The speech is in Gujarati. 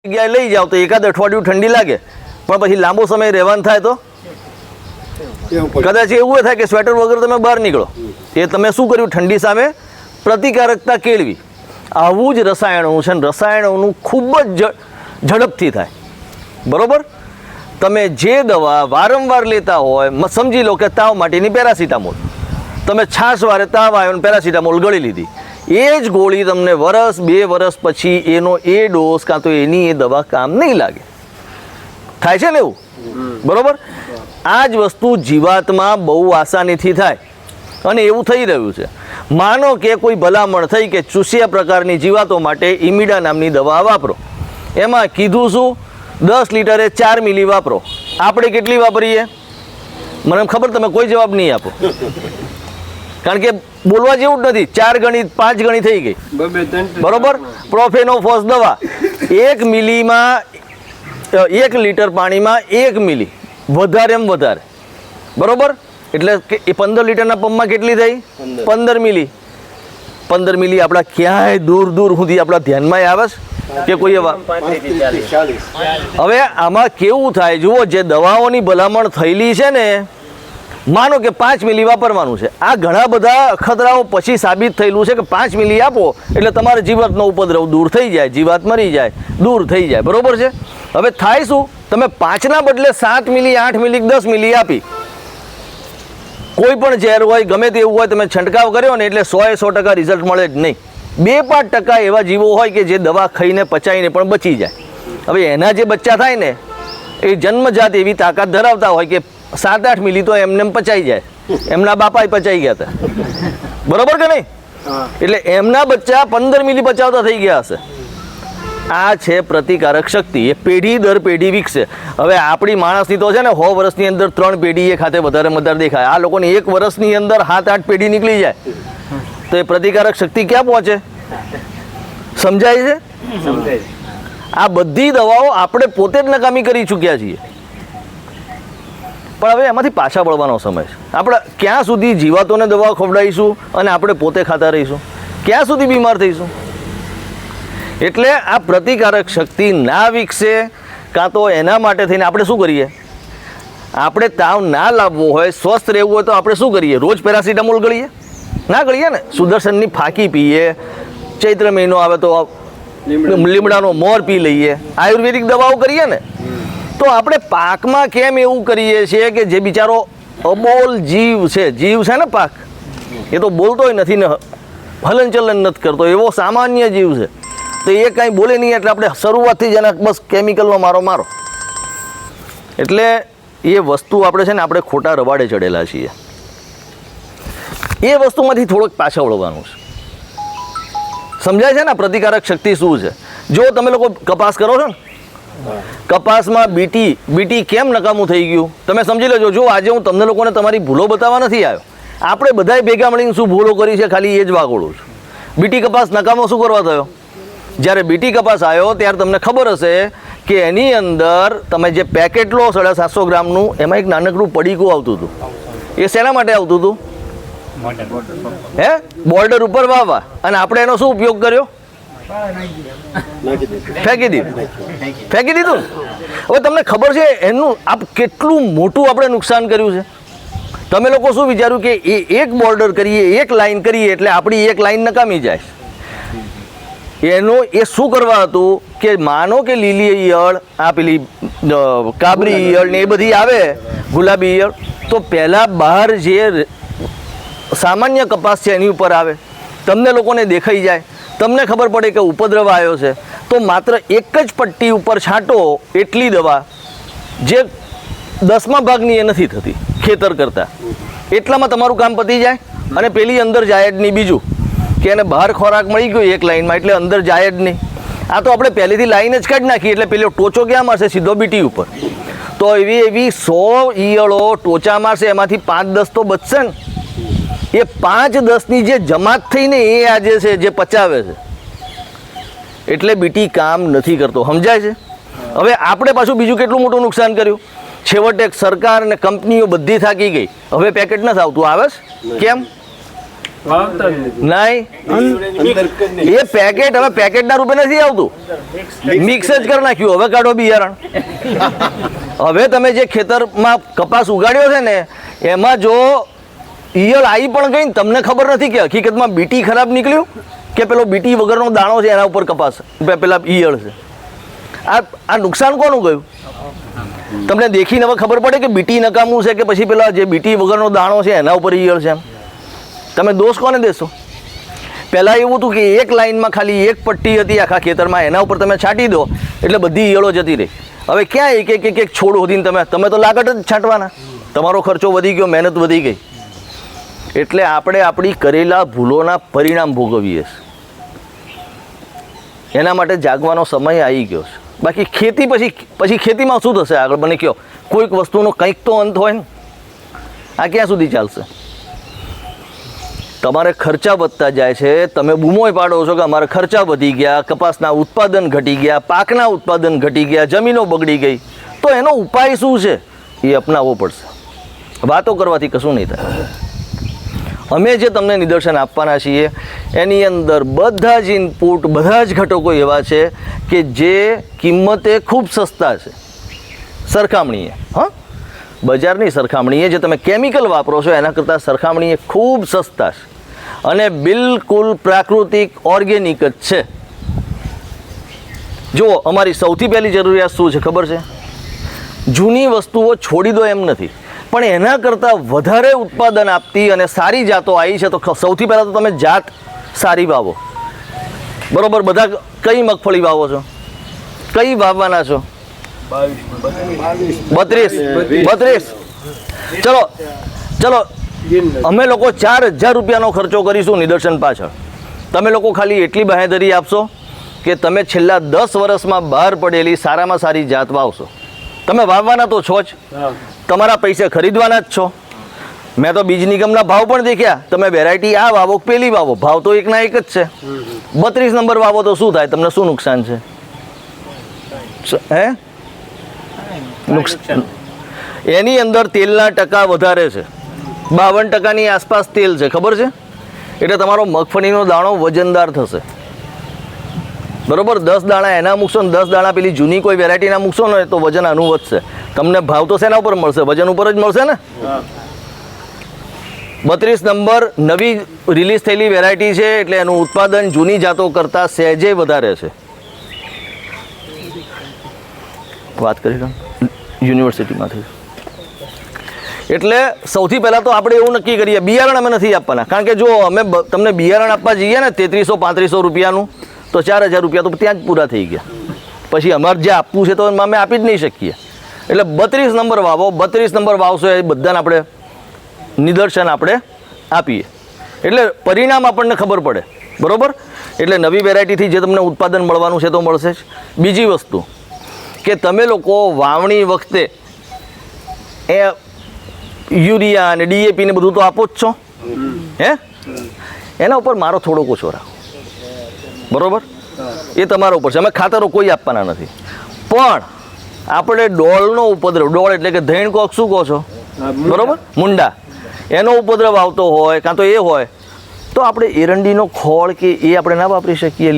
જગ્યાએ લઈ જાઓ તો એકાદ અઠવાડિયું ઠંડી લાગે, પણ પછી લાંબો સમય રહેવાનું થાય તો કદાચ એવું થાય કે સ્વેટર વગર તમે બહાર નીકળો. એ તમે શું કર્યું? ઠંડી સામે પ્રતિકારકતા કેળવી. આવું જ રસાયણો છે, રસાયણોનું ખૂબ જ ઝડપથી થાય. બરોબર? તમે જે દવા વારંવાર લેતા હોય, સમજી લો કે તાવ માટેની પેરાસિટામોલ, તમે છાશ વારે તાવ આવ્યો ને પેરાસિટામોલ ગળી લીધી, એ જ ગોળી તમને વરસ 2 વર્ષ પછી એનો એ ડોઝ કાં તો એની એ દવા કામ નહીં લાગે. થાય છે ને એવું? બરોબર? આ જ વસ્તુ જીવાતમાં બહુ આસાનીથી થાય અને એવું થઈ રહ્યું છે. માનો કે કોઈ ભલામણ થઈ કે ચૂસિયા પ્રકારની જીવાતો માટે ઇમિડા નામની દવા વાપરો. એમાં કીધું શું? 10 લીટરે 4 મિલી વાપરો. આપણે કેટલી વાપરીએ? મને ખબર, તમે કોઈ જવાબ નહીં આપો, કારણ કે બોલવા જેવું જ નથી. 4 ગણી 5 ગણી થઈ ગઈ. બરોબર? પ્રોફેનોફોસ દવા 1 મિલીમાં 1 લીટર પાણીમાં 1 મિલી, વધારેમાં વધારે. બરોબર? એટલે એ 15 લીટરના પંપમાં કેટલી થઈ? 15 મિલી. 15 મિલી આપણા ક્યાંય દૂર દૂર સુધી આપણા ધ્યાનમાં આવે છે કે કોઈ એવા? હવે આમાં કેવું થાય જુઓ, જે દવાઓની ભલામણ થયેલી છે ને, માનો કે 5 મિલી વાપરવાનું છે. આ ઘણા બધા અખતરાઓ પછી સાબિત થયેલું છે કે 5 મિલી આપો એટલે તમારે જીવાતનો ઉપદ્રવ દૂર થઈ જાય, જીવાત મરી જાય, દૂર થઈ જાય. બરોબર છે? હવે થાય શું? તમે 5ના બદલે 7 મિલી, 8 મિલી, 10 મિલી આપી, કોઈ પણ ઝેર હોય ગમે તેવું હોય, તમે છંટકાવ કર્યો ને એટલે 100% રિઝલ્ટ મળે જ નહીં. 2-5% એવા જીવો હોય કે જે દવા ખાઈને પચાવીને પણ બચી જાય. હવે એના જે બચ્ચા થાય ને, એ જન્મજાત એવી તાકાત ધરાવતા હોય કે 7-8 મિલી તો એમને પચાઈ જાય. એમના બાપા પચાઈ ગયા હતા. બરોબર કે નહીં? એટલે એમના બચ્ચા 15 મિલી પચાવતા થઈ ગયા હશે. આ છે પ્રતિકારક શક્તિ. એ પેઢી દર પેઢી વિકસે. હવે આપણી માણસની તો છે ને 100 વર્ષની અંદર 3 પેઢી એ ખાતે વધારે દેખાય. આ લોકોને 1 વર્ષની અંદર 7-8 પેઢી નીકળી જાય. તો એ પ્રતિકારક શક્તિ ક્યાં પહોંચે? સમજાય છે? આ બધી દવાઓ આપણે પોતે જ નકામી કરી ચૂક્યા છીએ. પણ હવે એમાંથી પાછા વળવાનો સમય છે. આપણે ક્યાં સુધી જીવાતોને દવા ખવડાવીશું અને આપણે પોતે ખાતા રહીશું? ક્યાં સુધી બીમાર થઈશું? એટલે આ પ્રતિકારક શક્તિ ના વિકસે, કાં તો એના માટે થઈને આપણે શું કરીએ? આપણે તાવ ના લાવવો હોય, સ્વસ્થ રહેવું હોય તો આપણે શું કરીએ? રોજ પેરાસિટામોલ ગળીએ? ના ગળીએ ને. સુદર્શનની ફાંકી પીએ, ચૈત્ર મહિનો આવે તો લીમડાનો મોર પી લઈએ, આયુર્વેદિક દવાઓ કરીએ ને. તો આપણે પાકમાં કેમ એવું કરીએ છીએ કે જે બિચારો અબોલ જીવ છે ને પાક, એ તો બોલતોય નથી ને હલનચલન નથી કરતો, એવો સામાન્ય જીવ છે, તો એ કાંઈ બોલે નહીં એટલે આપણે શરૂઆતથી જ એને બસ કેમિકલનો મારો. એટલે એ વસ્તુ આપણે છે ને, આપણે ખોટા રવાડે ચડેલા છીએ. એ વસ્તુમાંથી થોડોક પાછળ વળવાનું છે. સમજાય છે ને પ્રતિકારક શક્તિ શું છે? જો તમે લોકો કપાસ કરો છો ને, કપાસમાં બીટી કેમ નકામું થઈ ગયું તમે સમજી લેજો. જો આજે હું તમને લોકોને તમારી ભૂલો બતાવવા નથી આવ્યો. આપણે બધાએ ભેગા મળીને શું ભૂલો કરી છે ખાલી એ જ વાગોળું છું. બીટી કપાસ નકામો શું કરવા થયો? જ્યારે બીટી કપાસ આવ્યો ત્યારે તમને ખબર હશે કે એની અંદર તમે જે પેકેટ લો 750 ગ્રામનું, એમાં એક નાનકડું પડીકું આવતું હતું. એ શેના માટે આવતું હતું? બોર્ડર ઉપર વાવવા. અને આપણે એનો શું ઉપયોગ કર્યો? ફેંકી દીધું. હવે તમને ખબર છે એનું કેટલું મોટું આપણે નુકસાન કર્યું છે? તમે લોકો શું વિચાર્યું કે એક બોર્ડર કરીએ, એક લાઈન કરીએ એટલે આપણી એક લાઈન નકામી જાય? એ શું કરવા હતું કે માનો કે લીલી ઈયળ, આ પેલી કાબરી ઈયળ ને એ બધી આવે, ગુલાબી ઈયળ, તો પહેલાં બહાર જે સામાન્ય કપાસ છે એની ઉપર આવે, તમને લોકોને દેખાઈ જાય, તમને ખબર પડે કે ઉપદ્રવ આવ્યો છે, તો માત્ર એક જ પટ્ટી ઉપર છાંટો એટલી દવા, જે 10મા ભાગની એ નથી થતી ખેતર કરતાં. એટલામાં તમારું કામ પતી જાય. અને પેલી અંદર જાય જ નહીં. બીજું કે એને બહાર ખોરાક મળી ગયો એક લાઈનમાં એટલે અંદર જાય જ નહીં. આ તો આપણે પહેલેથી લાઈન જ કાઢી નાખી એટલે પેલો ટોચો ક્યાં મારશે? સીધો બીટી ઉપર. તો એવી 100 ઈયળો ટોચા મારશે, એમાંથી 5-10 તો બચશે ને. એ 5-10ની જે જમાત થઈને એ આજે છે જે પચાવે છે, એટલે બીટી કામ નથી કરતો. સમજાય છે? હવે આપણે પાછું બીજું કેટલું મોટું નુકસાન કર્યું? છેવટે સરકાર અને કંપનીઓ બધી થાકી ગઈ. હવે પેકેટ નથી આવતું. આવે કેમ? નહીં, એ પેકેટ હવે પેકેટના રૂપે નથી આવતું, મિક્સ જ કરી નાખ્યું. હવે કાઢો બિયારણ. હવે તમે જે ખેતરમાં કપાસ ઉગાડ્યો છે ને એમાં જો ઈયળ આવી પણ ગઈ, તમને ખબર નથી કે હકીકતમાં બીટી ખરાબ નીકળ્યું કે પેલો બીટી વગરનો દાણો છે એના ઉપર કપાસ પેલા ઈયળ છે. આ નુકસાન કોનું ગયું? તમને દેખીને હવે ખબર પડે કે બીટી નકામું છે કે પછી પેલા જે બીટી વગરનો દાણો છે એના ઉપર ઈયળ છે એમ? તમે દોષ કોને દેશો? પહેલાં એવું હતું કે એક લાઇનમાં ખાલી એક પટ્ટી હતી આખા ખેતરમાં, એના ઉપર તમે છાંટી દો એટલે બધી ઈયળો જતી રહી. હવે ક્યાં એક છોડ હોતીને તમે તો લાગટ જ છાંટવાના. તમારો ખર્ચો વધી ગયો, મહેનત વધી ગઈ. એટલે આપણે આપણી કરેલા ભૂલોના પરિણામ ભોગવીએ છીએ. એના માટે જાગવાનો સમય આવી ગયો છે. બાકી ખેતી પછી ખેતીમાં શું થશે આગળ મને કહો? કોઈક વસ્તુનો કંઈક તો અંત હોય ને. આ ક્યાં સુધી ચાલશે? તમારે ખર્ચા વધતા જાય છે, તમે બૂમોય પાડો છો કે અમારે ખર્ચા વધી ગયા, કપાસના ઉત્પાદન ઘટી ગયા, પાકના ઉત્પાદન ઘટી ગયા, જમીનો બગડી ગઈ. તો એનો ઉપાય શું છે? એ અપનાવવો પડશે. વાતો કરવાથી કશું નહીં થાય. અમે જે તમને નિદર્શન આપવાના છીએ એની અંદર બધા જ ઇનપુટ, બધા જ ઘટકો એવા છે કે જે કિંમતે ખૂબ સસ્તા છે સરખામણીએ. હા, બજારની સરખામણીએ જે તમે કેમિકલ વાપરો છો એના કરતાં સરખામણીએ ખૂબ સસ્તા છે અને બિલકુલ પ્રાકૃતિક ઓર્ગેનિક જ છે. જુઓ, અમારી સૌથી પહેલી જરૂરિયાત શું છે ખબર છે? જૂની વસ્તુઓ છોડી દો એમ નથી, પણ એના કરતાં વધારે ઉત્પાદન આપતી અને સારી જાતો આવી છે. તો સૌથી પહેલાં તો તમે જાત સારી વાવો. બરોબર? બધા કઈ મગફળી વાવો છો? કઈ વાવવાના છો? 32. ચલો અમે લોકો 4,000 રૂપિયાનો ખર્ચો કરીશું નિદર્શન પાછળ. તમે લોકો ખાલી એટલી બાંહેધરી આપશો કે તમે છેલ્લા 10 વર્ષમાં બહાર પડેલી સારામાં સારી જાત વાવશો. તમે વાવવાના તો છો જ, તમારા પૈસે ખરીદવાના જ છો. મેં તો બીજ નિગમના ભાવ પણ દેખ્યા. તમે વેરાયટી આ વાવો પેલી વાવો, ભાવ તો એકના એક જ છે. 32 નંબર વાવો તો શું થાય? તમને શું નુકસાન છે? હે? નુકસાન એની અંદર તેલના ટકા વધારે છે. 52% આસપાસ તેલ છે, ખબર છે? એટલે તમારો મગફળીનો દાણો વજનદાર થશે. બરોબર? 10 દાણા એના મૂકશો ને 10 દાણા પેલી જૂની કોઈ વેરાયટીના મૂકશો ને તો વજન આનું વધશે. તમને ભાવ તો શેના ઉપર મળશે? વજન ઉપર જ મળશે ને. 32 નંબર નવી રિલીઝ થયેલી વેરાયટી છે એટલે એનું ઉત્પાદન જૂની જાતો કરતાં સહેજે વધારે છે. વાત કરી યુનિવર્સિટીમાંથી. એટલે સૌથી પહેલાં તો આપણે એવું નક્કી કરીએ, બિયારણ અમે નથી આપવાના. કારણ કે જો અમે તમને બિયારણ આપવા જઈએ ને 3300-3500 રૂપિયાનું, તો 4,000 રૂપિયા તો ત્યાં જ પૂરા થઈ ગયા. પછી અમારે જે આપવું છે તો અમે આપી જ નહીં શકીએ. એટલે 32 નંબર વાવો. 32 નંબર વાવશો એ બધાને આપણે નિદર્શન આપણે આપીએ એટલે પરિણામ આપણને ખબર પડે. બરાબર? એટલે નવી વેરાયટીથી જે તમને ઉત્પાદન મળવાનું છે તો મળશે જ. બીજી વસ્તુ કે તમે લોકો વાવણી વખતે એ યુરિયા અને DAP ને બધું તો આપો જ છો. હે? એના ઉપર મારો થોડોક ઓછો રાખો. બરાબર? એ તમારા ઉપર છે. અમે ખાતરો કોઈ આપવાના નથી. પણ આપણે ડોળનો ઉપદ્રવ, ડોળ એટલે કે ધૈણ કોક શું કહો છો? બરાબર? મુંડા, એનો ઉપદ્રવ આવતો હોય કાં તો એ હોય તો આપણે એરંડીનો ખોળ કે એ આપણે ના વાપરી શકીએ.